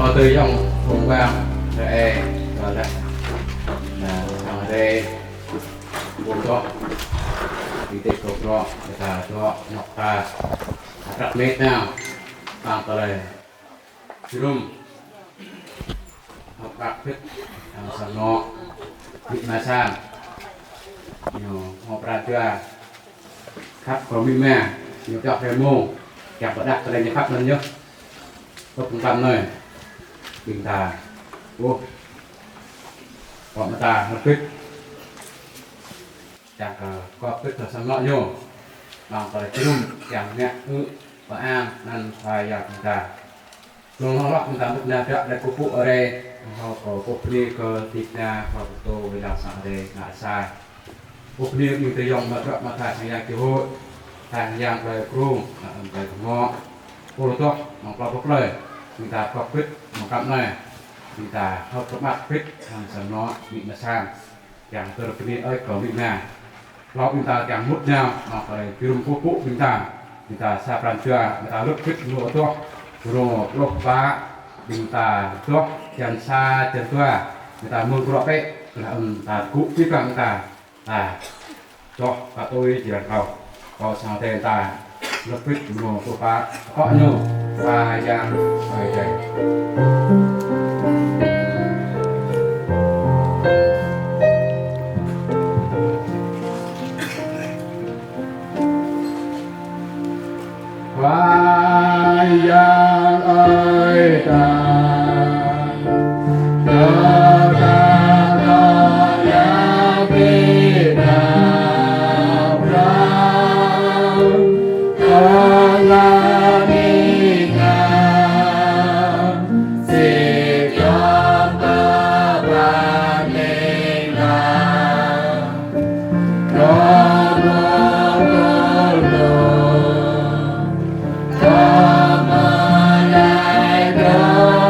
họ từ dòng vùng vào để gọi là ở đây vùng đó đi tiếp tục đó để ta cho ngọc ta đặt mét nào làm tới đâyrum học bạc thích sản nọ bị mà sang nhiều họ ra chưa khắp có bị mẹ nhiều chọc về mô chọc ở đặt tới đây như khắp lên nhá có cũng tầm này bình thà ô bọn ta nó quyết chặt có quyết là sang nọ nhô bằng tới chung chẳng nhẹ và an nên phải giặt bình thà luôn họ lọc chúng ta bước ra trước đây cô phụ ở đây họ có cô đi cơ thịt ra và tô với đào sang đây ngã sai cô đi như từ dòng mà trước mà thải sang giang kiểu hội thải sang giang về krum về ngọ cô tốt nó có bốc lời chúng ta có quyết một cặp này chúng ta hợp các bạn quyết hàng sản nó bị mà sang chẳng từ cái này ơi có bị nào lo chúng ta chẳng mút nhau mà phải kêu cô phụ chúng ta xa pran chưa chúng ta lúc quyết lúa tốt rồi lúc ba chúng ta tốt chân xa chân tua người ta mưa rõ đấy là ta cụ biết rằng ta cho và tôi chỉ là cầu có sao thế ta lúc quyết lúa của ba họ nhô và giang rồi đây và giang ơi ta Come on, I go.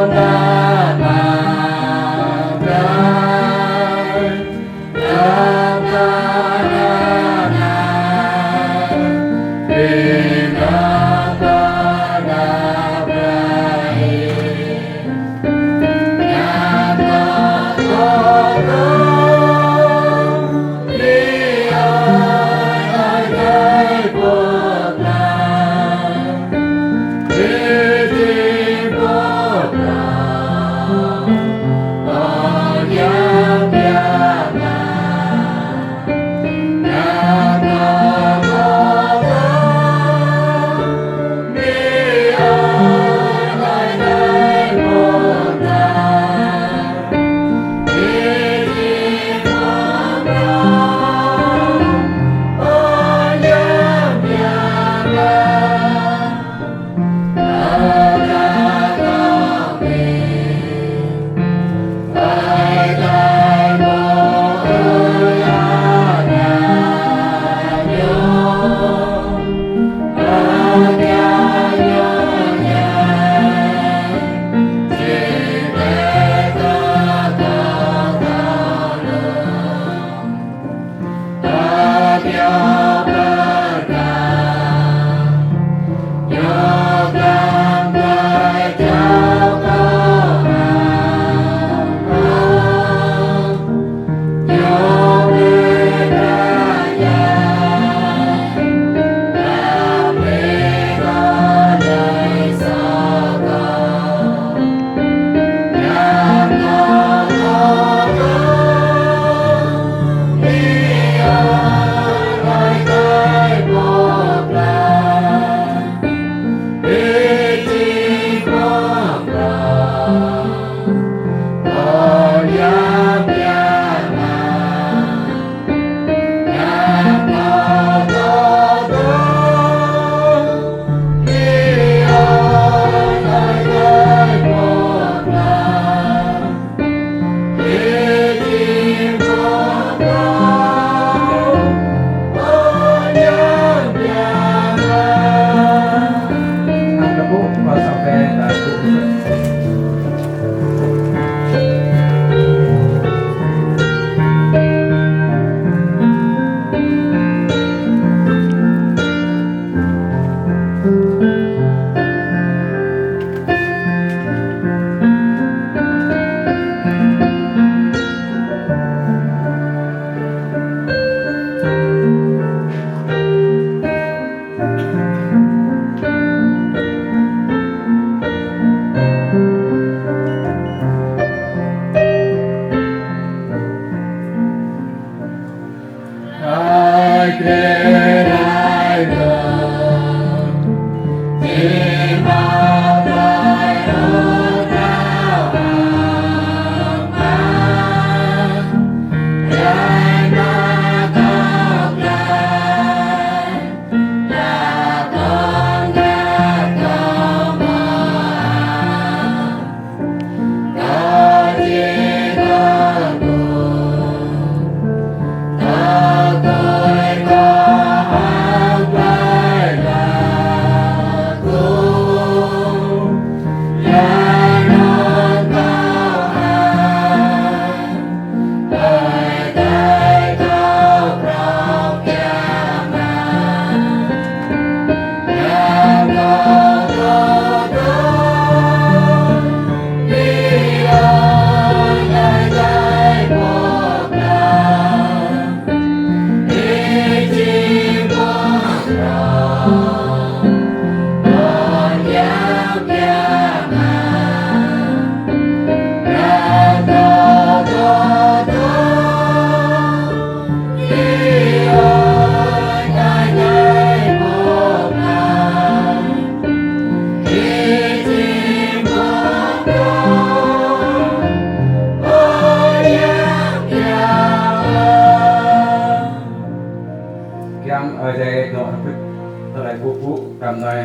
trăm đây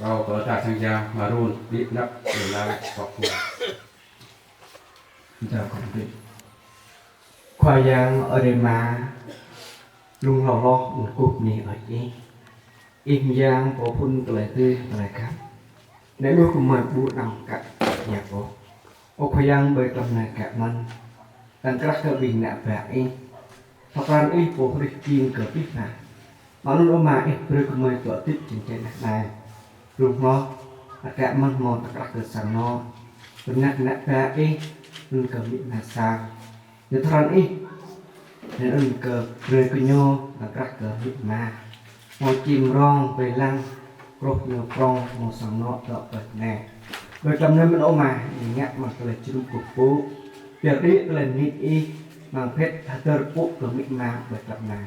เราก็จากทางยามารุ่นดิบนับเวลาขอบคุณ chào con vị khoa giang ở đây mà luôn lo lo một cuộc này ở đây im giang có phun lại tươi lại khác để bước cùng mời bố nào cả nhà có ô khoa giang bởi tầm này cảมันđang các cơ bình nạ vạ em hoặc là ý phố rịch kim cờ biết nà nó luôn ôm mà em rồi cùng mời tựa tích trên trên này luôn lo cảมันmòn các cơ sẵn no bên nạ nạ vạ em luôn cờ bị nà sang nếu thằng ý nên ưng cờ rơi cơ nhô là các cờ bị mà một chim rong về lăng rốt nhiều rong một sòng nọ đọ bật nè bởi tầm nơi mình ôm mà nhạc mà là chim cục bố việc đi là nít y bằng phết tơ bố của mình mà bởi tầm này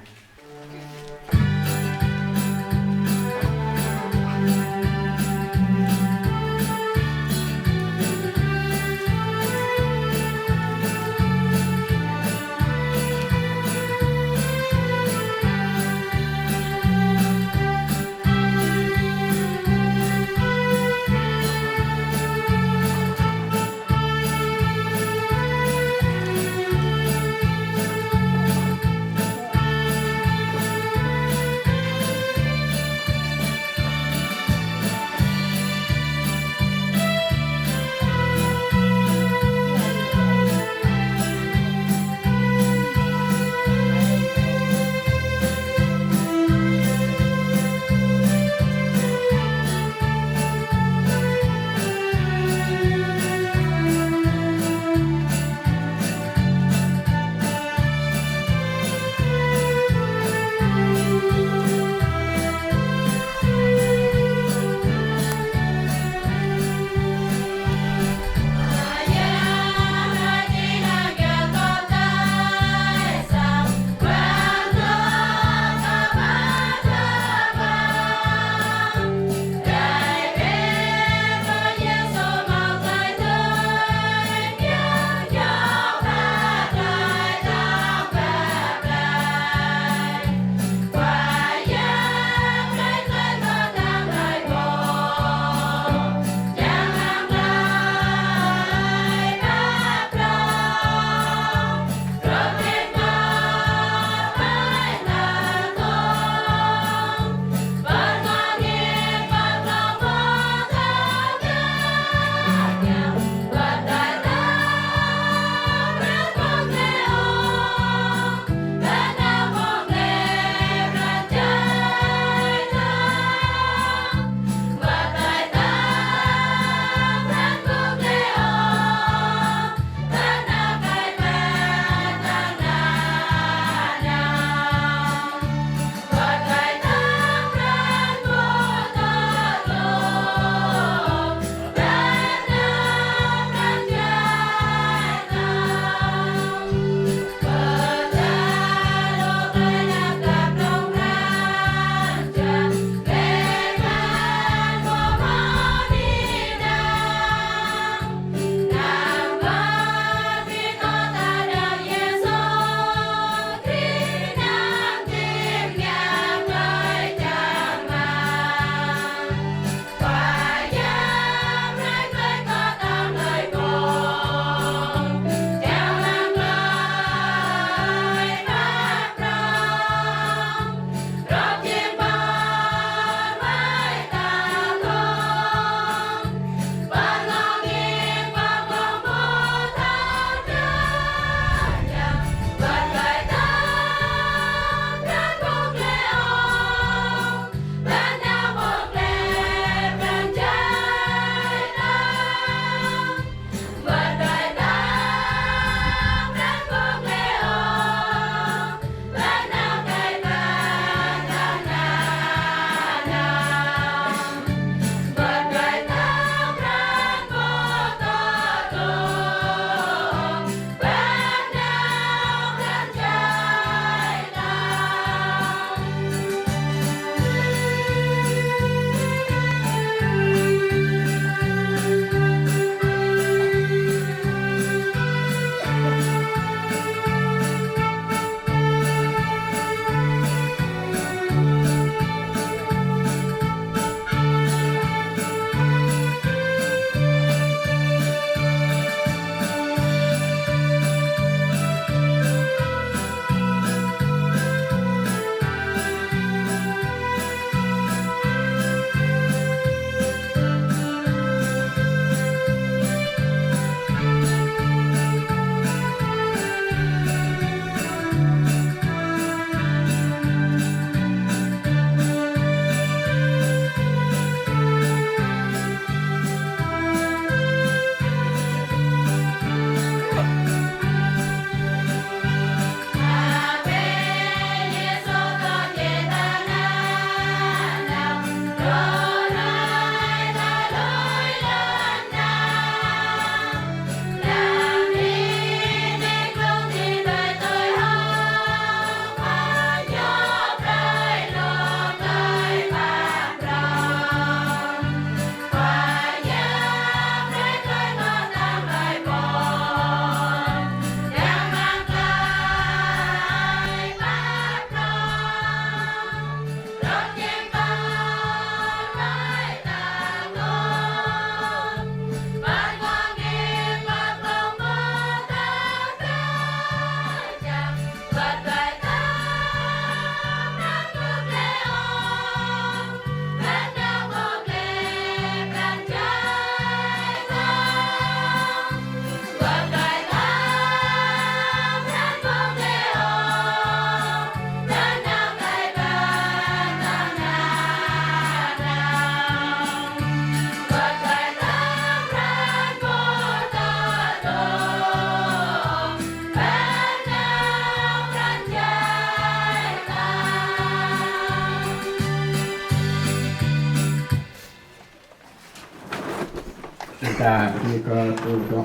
chúng ta đi có tu đó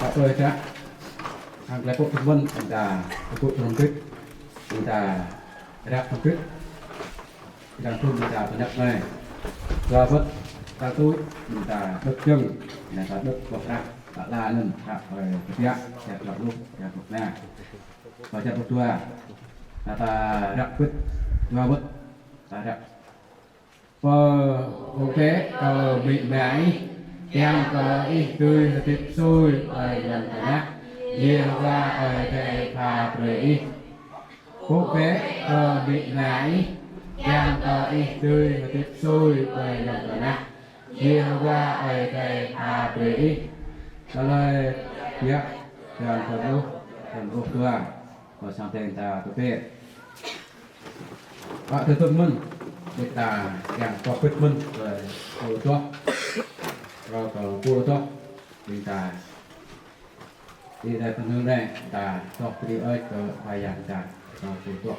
có tôi chắc hàng lại cuộc vấn chúng ta cuộc thông kích chúng ta rap thông kích chúng ta phải nhập này do vất ta túi chúng ta đứt chân là ta đứt bọc ra ta la nên ta phải thực hiện đẹp lọc lúc đẹp lọc nè và chặt một tua là ta rap quyết do vất ta rap ok bị bãi em có ít tươi tiếp xôi ở gần nát nhiều ra ở đây thà rồi quốc tế bị bãi em có ít tươi tiếp xôi ở gần nát nhiều ra ở đây thà rồi đó là nhé thần lúc tua và sang tên ta tổ tiên và từ tuần mừng kita yang komitmen untuk kalau pulau kita di dalam penghuni kita top di ke bayar kita kalau pulau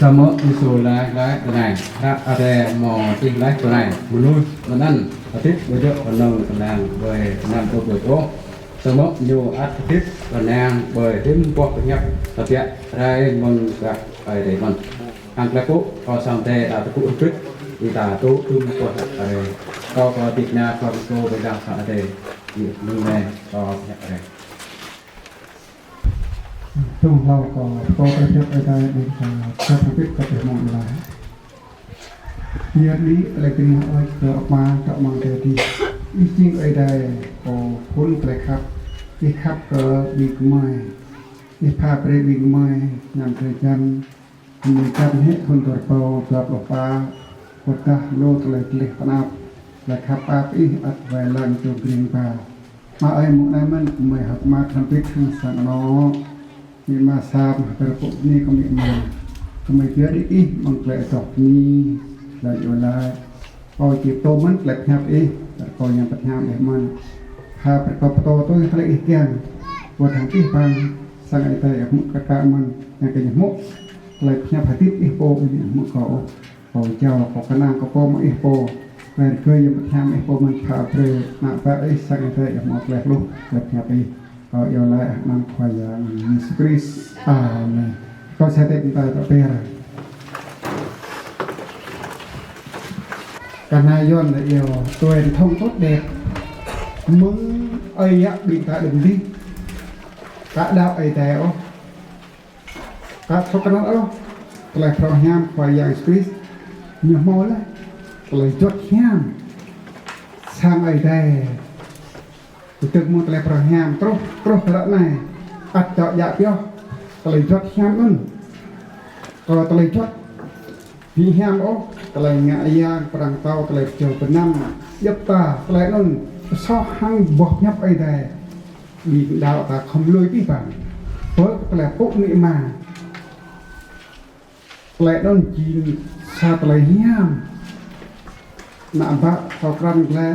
sama isu lai cái này ra ada mò tin lai cái này menurut menan aktif bejok penang tenang về tenang tu bejok sama nyu aktif tenang về tim kuat penyap tapi rai mong gak ai để mình ang laku có sang te đã tu ukit kita tu kuat ai có tikna có bây giờ sao đây như này có nhập đây tungเราก็ก็ไปเที่ยวไปได้ดีกว่าถ้าพิพิธก็ไปมองอะไรเยี่ยนี้อะไรเป็นอะไรเกิดออกมาก็มาเดียวดีจริงไอ้ได้ก็คุ้นเลยครับที่ครับก็บีกไม้ที่พาไปบีกไม้งานเคยจันมีการให้คนตัวโตตัวปลาปลาปดตาโลกเลยเล็กปนับและครับป้าอีอัดไว้ลังตัวกรีนปลามาไอ้หมุนนั้นมันไม่หักมาทำพิษทางสังนอมีมาซาบแต่พวกนี้ก็มีมาก็ไม่เยอะดิอีมันเกล็ดดอกนี้หลายเวลาพอจีบโตมันเกล็ดแคบอีแต่พอยังปัญหาแบบมันพาไปกับโตตัวทะเลอีกแก่วัดทางที่ฟังสังไอแต่มุกกะมันยังเป็นมุกเลยแคบพาทิตอีโปอีเนี่ยมุกเขาเขาเจ้าเขากระนางเขาโปมาอีโปแต่เคยยังปัญหาอีโปมันพาไปหน้าไปไอ้สังไอแต่มุกเกล็ดลูกเกล็ดแคบอีก็ยาวไล่นั่งควายอย่างมิสคริสเนี่ยก็ใช้ได้เป็นไปต่อไปอะไรการนายนเดียวตัวเองท่องtốt đẹpมึงไอ้ยะbị cả đừng đi cả đạo ấy tèo cả số cái đó lại pro nhamควายอย่างคริสnhiều mối lại lại chốt nham sang ấy tèตึกมุดเลยประหามตรุตรุระไหนอัดเจาะยาเปียวตะเลยจดหามนั่นก็ตะเลยจดพี่หามโอ้ตะเลยงะยางปรังเตาตะเลยเจียวเป็นน้ำยับตาตะเลยนั่นซอกหังบอกยับไอ้แต่มีดาวตาคำลอยพี่ฝันเพราะตะเลยปุ๊บนี่มาตะเลยนั่นจีนซาตะเลยหามหน้าพระเขากรันและ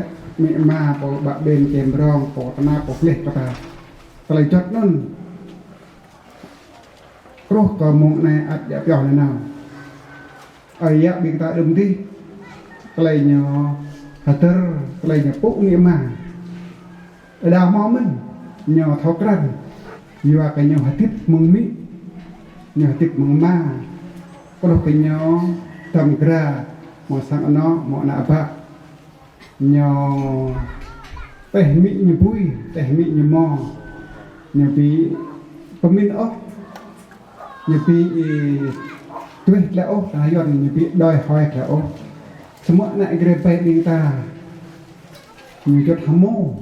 มีมาปอบะเบนเกมรองปอตนาปอกเล็กก็ตาตะเลยจดนั่นโรคก็มองในอัดยาเปียวในน้ำอายะบิกตาดมที่ตะเลยเนาะฮัตเตอร์ตะเลยเนาะปุ๊กมีมาดาวมอมันเนาะเท่ากรันอยู่ว่ากันเนาะฮัตติมึงมิเนาะฮัตติมึงมาก็เราเป็นเนาะทำกระหมอสังเนาะหมอหน้าบ้าnhỏ teh mị như bụi teh mị như mò như bị có min ốc như bị tuyệt lẽo là giòn như bị đòi hỏi lẽo semua nak grepe đi ta như chốt hâm mô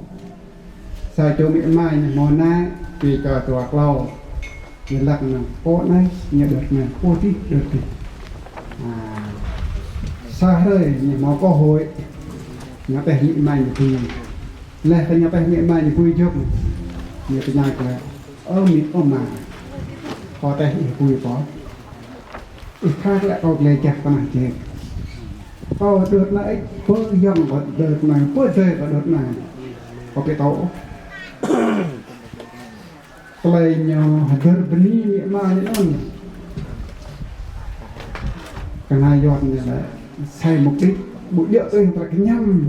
sao cho mị mai như mò na vì cả tòa clau như lắc nè cô này như đợt này cô tí đợt tí xa hơi như mò có hồi nhà teh nhị mai như thế này là nhà teh nhị mai như vui trước như thế này là mít mà có teh nhị vui có ít khác lại có lệ chặt con này chết đợt này có dòng và đợt này có rơi và đợt này có cái tổ play nhau đợt bên ní nhị mai nữa cái này giọt này là sai mục đích bụi địa tôi là cái nhâm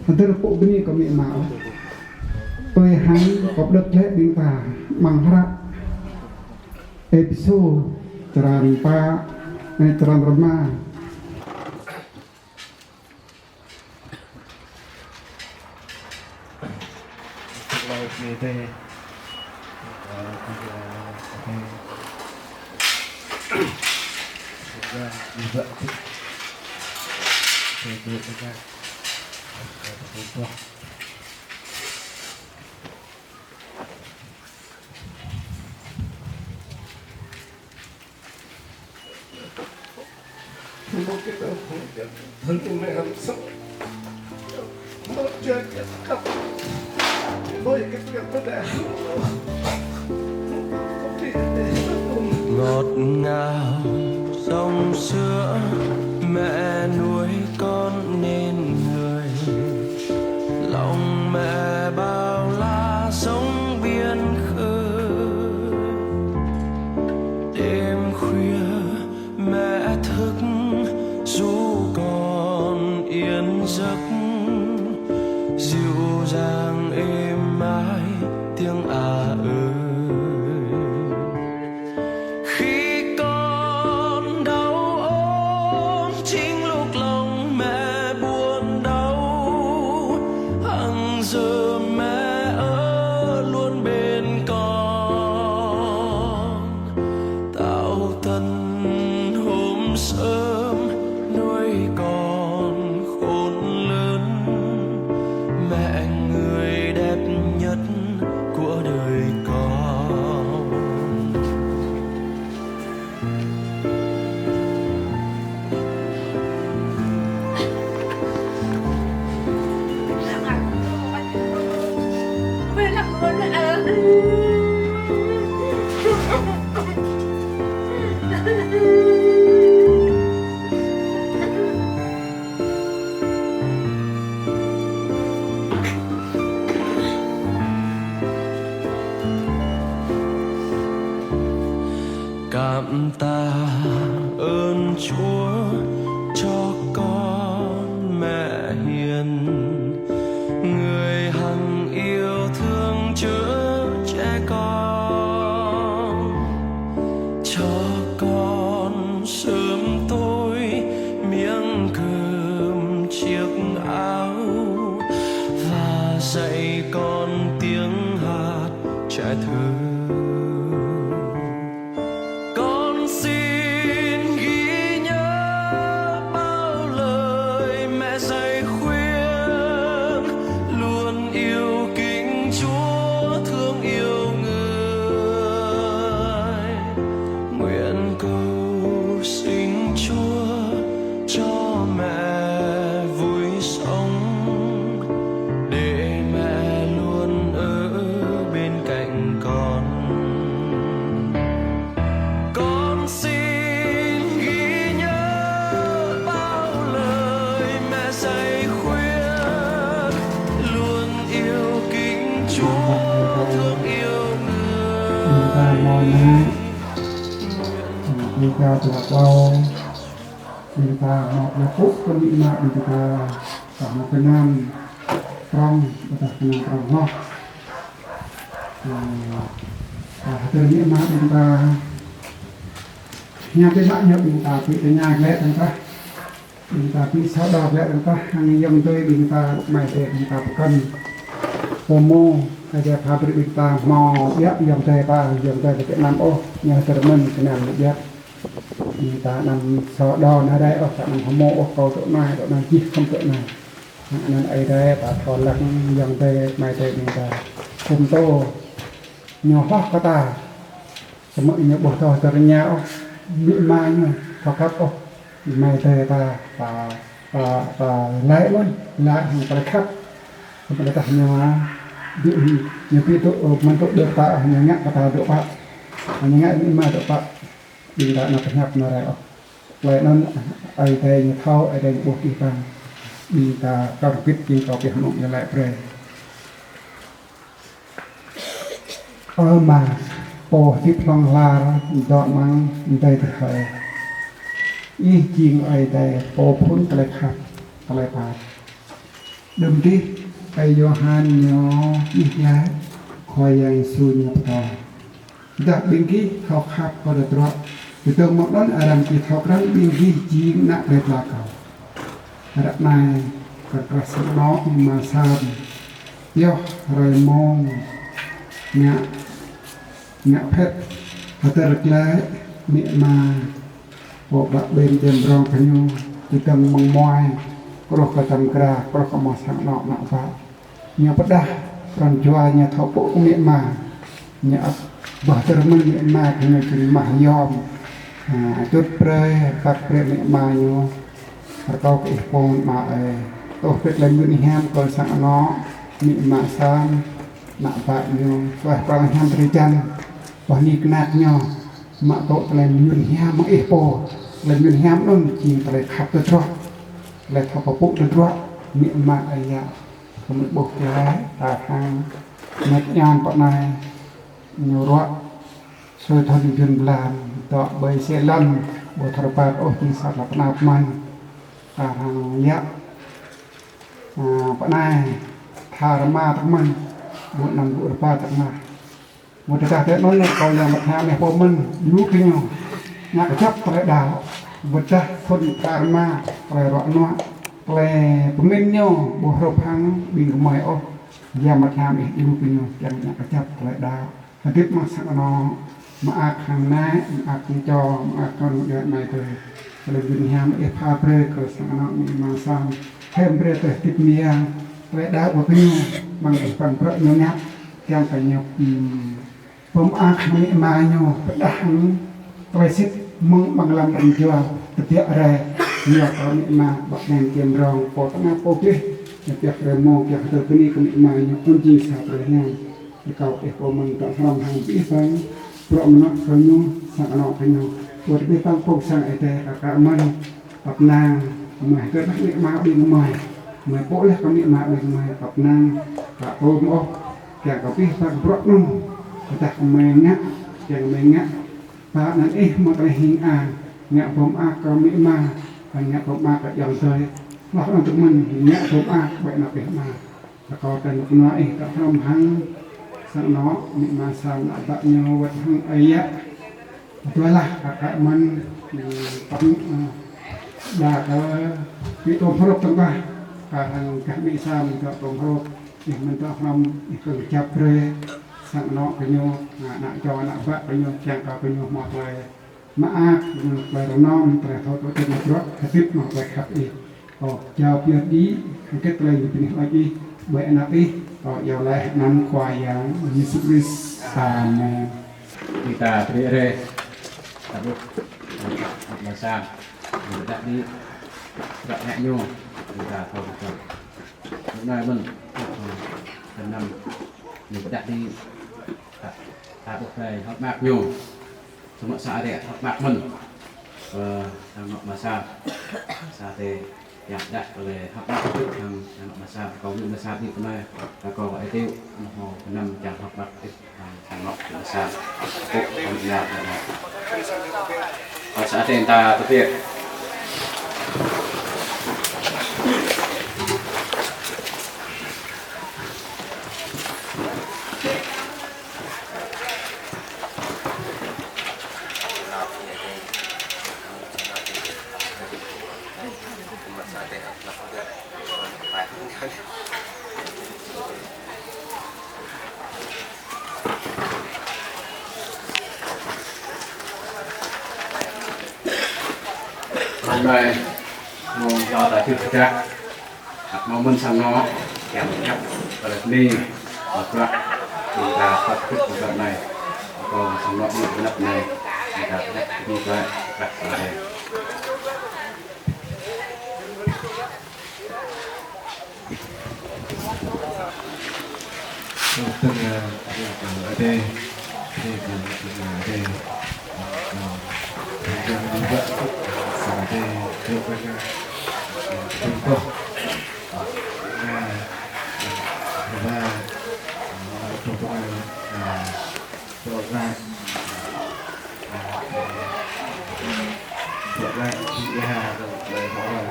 thành tức là bộ bên này có miệng máu tôi hắn có được lễ bình và bằng ra episode tràn pa tràn rama thân của mẹ làm sao nó chơi cái cặp đôi cái việc nó đẹp ngọt ngào dòng sữa mẹ nuôi con nên người lòng mẹ bao la sóng biên khơi đêm khuya mẹ giấc dịu dàng êm ái tiếng ơi. Khi con đau ốm chính lúc lòng mẹ buồn đau, hằng giờ mẹ ở luôn bên con, tạo tần hôm sớm nuôi con khôn lớn, mẹ người đẹp nhất của đời con. Cảm tạ ơn Chúa cho con mẹ hiền, người hằng yêu thương chở che con, cho con sớm tối miếng cơm chiếc áo, và dạy con tiếng hát trẻ thơ. Con xin ghi nhớ bao lời mẹ dạy khuyên, luôn yêu kính Chúa, thương yêu người. Nguyện cầu xin Chúa cho mẹ vui sống, để mẹ luôn ở bên cạnh con. Con xin ghi nhớ bao lời mẹ dạy khuyên, luôn yêu kính Chúa, thương yêu Chúng ta mong người. chúng ta tự bao chúng ta một là phúc con bị mạng chúng ta cả một cái nam trong và cả cái nam trong nó từ những mạng chúng ta nhà cái mạng nhập chúng ta bị cái nhà lẽ chúng ta bị sáu đợt lẽ chúng ta hàng dòng tươi chúng ta mày để chúng ta cần homo hay là phá bị chúng ta mò biết dòng tươi ta dòng tươi cái nam ô nhà từ mình cái nam được biết chúng ta nằm sáu đòn ở đây ở tại nằm homo ở cầu chỗ này chi không chỗ này nên ở đây ta thọ lắc dòng tươi mày để chúng ta cùng tô nhỏ hoa có ta sẽ mọi người bỏ tỏ cho nhau bị mai mà có cấp ô mai tề ta và lại luôn lại hàng cái khắp không phải là nhỏ bị nhiều khi tụ mình tụ được ta nhiều ngã ta độ bạc nhiều ngã những mà độ bạc đi đã nó phải nhập nó lại lại nó ai đây như thao ai đây buộc đi vào đi ta cao quyết chỉ có việc mộng lại về mà bộ tiếp phong la dọn mang đây thực hệ y chiên ai đây bộ phun cái khắp cái phạt đừng đi ai Johan nhỏ ít lá khoai yang suy nhập vào đặc biệt cái thao khắp có được rồi từ từ một đón làm chỉ thao rắn biên ghi chiên nặng đẹp là cầu đặt này các sự đó mà sao yo rồi mong nhạ nhạ phết họ tự lực lái miệng mà bộ bạc bên tìm rong cái nhu từ tầng mong moai có được cái tầm kra có được cái màu sáng nọ nọ vào nhiều bất đa còn cho ai nhà thọ bộ miệng mà nhạ bỏ từ mình miệng mà thì người chỉ mà yom chút pre các pre miệng mà nhu có cái phone mà tôi biết lên bên ham còn sáng nó miệng mà sang nặng vậy nhu và còn ham tre chân và đi nát nhau mà tội lên nguyên ham mà epo lên nguyên ham nó chỉ phải khắp được rồi lại thọ bộ được rồi miệng mà ấy ya không được buộc trái ta hàng mệt nhàn bọn này nhiều rồi rồi thôi dừng làm tọ bơi xe lăn bộ thợ bạc ô tin sạt là nào man ta hàng ya bạn này thà ma thằng mình buồn nằm buồn ba thằng mà một cái thế nói là coi là mặt hàng này của mình lú cái nhau nhạc chấp phải đào vật chất thuần karma phải rõ nó phải mình nhau bộ hợp hàng bình mày ô giờ mặt hàng này lú cái nhau chẳng nhạc chấp phải đào và tiếp mà sang nó mà ác hàng nái ác cho ác con người này thôiเลยวิญญาณเอพาเปรก็สังนมีมาสังเพิ่มเปรแต่ติดเมียและดาวว่าพี่บางฝั่งพระโยนับยังไปยกผมอาคมีมาโยประดังไปสิมึงบางลำอันจัวตะเตียอะไรเนี่ยตอนนี้มาบักแดงเตรียมรองปอดมาโปกี้จะเปียกเรือมองเปียกเธอคนนี้ก็มีมาโยคนจีสาบเลยเนี่ยเก่าเอโกมันต่อทำทางปีฟังเพราะมันนักขยุสังนอกขยุบทไปฟังพวกสังไอแต่กะมันปับนางเหมือนเกิดนักเลี้ยมาบินใหม่เหมือนโป๊ะเลยก็มีมาบินใหม่ปับนางกะโปมอแกกับพี่ฟังเพราะนุ่งแต่เมงเงี้ยแกเมงเงี้ยพระนั้นมันไปหิงอ่างเงี้ยผมอาก็มีมาเงี้ยผมอาก็ยังเคยว่าเราทุกมันเงี้ยผมอาแบบนับเป็นมาแล้วก็แต่ลูกน้อยก็ทำหังสังเนาะมีมาสังอัตโยวัดหังอายะitulah kakak man dah cái tôm phốt tông ba hàng các mỹ sa mình có tôm phốt thì mình có làm cái chắp rê sang nọ cái nhau nặng cho nặng vạ cái nhau chàng cả cái nhau mọt lại mà lại đầu non tại thôi có thể một rót cái tiếp mọt lại khắp đi chào phía đi cái này mình lại đi vậy là đi giờ lại năm khoai yang Jesus Amen kita beri tabuk masak tidak di tidak nyanyo kita tahu betul benar pun enam tidak di tabuk saya hot mak nyo semua saat dia hot mak men sangat masak sate yang tidak oleh hot mak itu yang sangat masak kau ni masak ni pernah kau itu mau enam jam hot mak sangat masak kok kau tidak saat yang ta thực hôm nay nguồn do tại chưa thực ra mà mình sang nó kèm nhập và được đi và các chúng ta phát thức của đoạn này còn sang nó những cái nắp này chúng ta sẽ đi lại đặt ở đây từng ở đây ở đây đi vợ ở đây theo cái trung tâm và trung tâm rồi ra chị Hà rồi nó là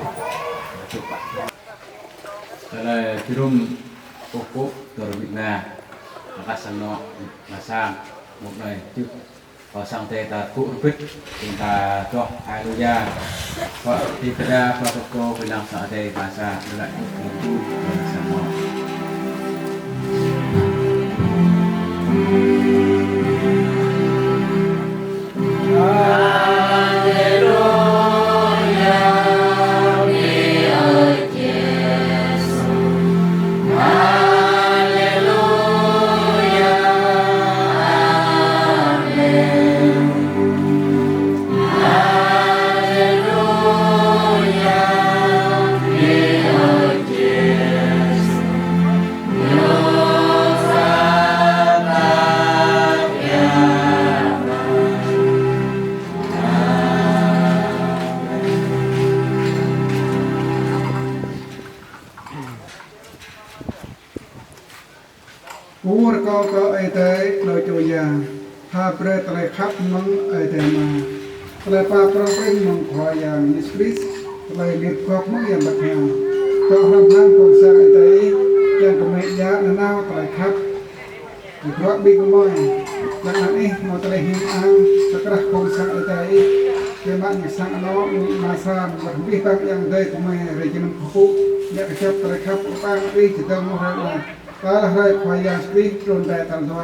chụp bạn đây là cái room cô từ Việt Nam và sang nó là sang một ngày trước và sang tây ta cụ quyết chúng ta cho hallelujah và thì kita và cô Việt Nam sang tây bahasa lại một sang nó Ủa có ai tới lời cho già ha pre tại khắp mong ai tới mà tại pa pro pre mong khoa già Jesus Christ tại liệt khóc mong già bạc hàng ก็รำพังคนสายใจยังก็ไม่ยากนะตลายครับเพราะบิ๊กมอยดังนั้นมอตะเลหิมอังตะกระคนสายใจเกี่ยมันสังน้องมาสามบัดวิบากยังได้ก็ไม่เรจินคุกอยากจะตลายครับปางวิจิตรมรดกก็ให้พยายามสติตรนได้ตามตัว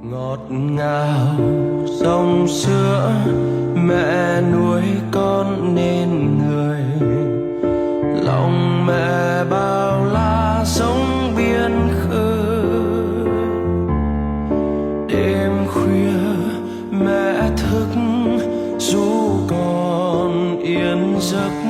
ngọt ngào dòng sữa mẹ nuôi con nên người lòng mẹ bao la sóng biên khơi đêm khuya mẹ thức ru con yên giấc